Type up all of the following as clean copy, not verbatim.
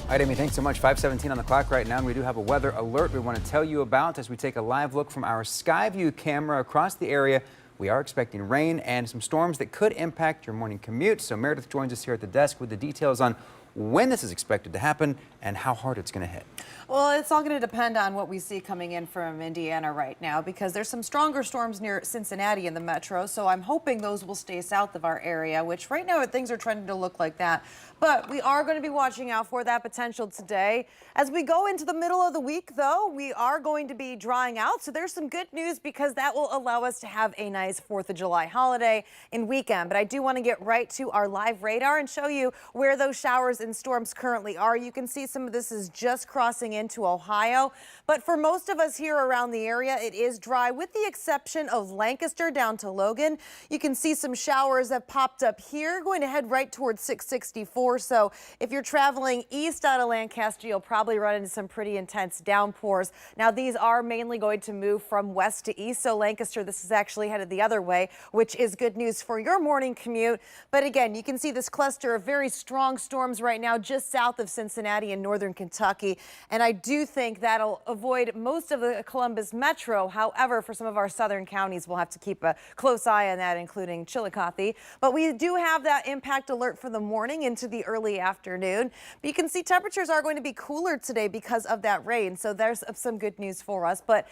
All right, Amy, thanks so much. 5:17 on the clock right now, and we do have a weather alert we want to tell you about as we take a live look from our Skyview camera across the area. We are expecting rain and some storms that could impact your morning commute. So Meredith joins us here at the desk with the details on when this is expected to happen and how hard it's going to hit. Well, it's all going to depend on what we see coming in from Indiana right now, because there's some stronger storms near Cincinnati in the metro. So I'm hoping those will stay south of our area, which right now things are trending to look like that. But we are going to be watching out for that potential today. As we go into the middle of the week, though, we are going to be drying out. So there's some good news because that will allow us to have a nice 4th of July holiday and weekend. But I do want to get right to our live radar and show you where those showers and storms currently are. You can see some of this is just crossing into Ohio. But for most of us here around the area, it is dry with the exception of Lancaster down to Logan. You can see some showers that popped up here, going to head right towards 664. So if you're traveling east out of Lancaster, you'll probably run into some pretty intense downpours. Now, these are mainly going to move from west to east. So Lancaster, this is actually headed the other way, which is good news for your morning commute. But again, you can see this cluster of very strong storms right now just south of Cincinnati in northern Kentucky. And I do think that'll avoid most of the Columbus metro. However, for some of our southern counties, we'll have to keep a close eye on that, including Chillicothe. But we do have that impact alert for the morning into the early afternoon. But you can see temperatures are going to be cooler today because of that rain. So there's some good news for us. But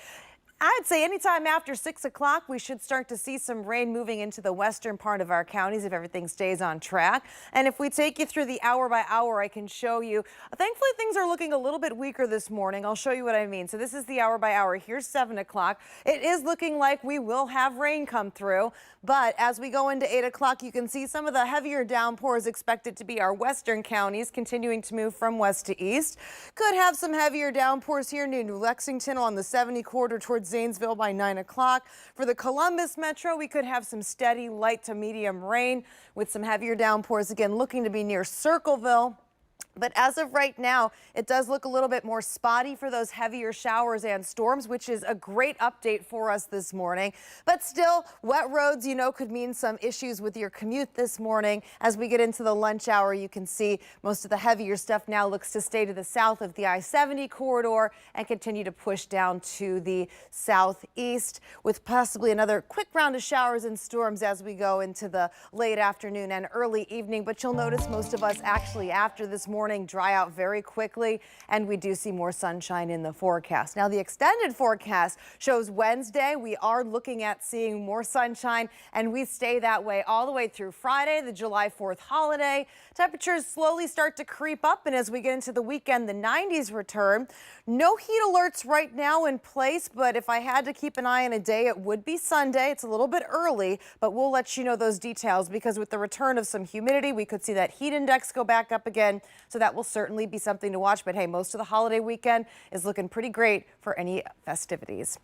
I'd say anytime after 6 o'clock, we should start to see some rain moving into the western part of our counties if everything stays on track. And if we take you through the hour by hour, I can show you. Thankfully, things are looking a little bit weaker this morning. I'll show you what I mean. So this is the hour by hour. Here's 7 o'clock. It is looking like we will have rain come through. But as we go into 8 o'clock, you can see some of the heavier downpours expected to be our western counties, continuing to move from west to east. Could have some heavier downpours here near New Lexington on the 70 corridor towards Zanesville by 9 o'clock. For the Columbus metro, we could have some steady light to medium rain with some heavier downpours again looking to be near Circleville. But as of right now, it does look a little bit more spotty for those heavier showers and storms, which is a great update for us this morning. But still, wet roads, could mean some issues with your commute this morning. As we get into the lunch hour, you can see most of the heavier stuff now looks to stay to the south of the I-70 corridor and continue to push down to the southeast, with possibly another quick round of showers and storms as we go into the late afternoon and early evening. But you'll notice most of us actually after this morning dry out very quickly, and we do see more sunshine in the forecast. Now, the extended forecast shows Wednesday we are looking at seeing more sunshine, and we stay that way all the way through Friday, the July 4th holiday. Temperatures slowly start to creep up, and as we get into the weekend, the 90s return. No heat alerts right now in place, but if I had to keep an eye on a day, it would be Sunday. It's a little bit early, but we'll let you know those details because with the return of some humidity, we could see that heat index go back up again. So that will certainly be something to watch. But hey, most of the holiday weekend is looking pretty great for any festivities.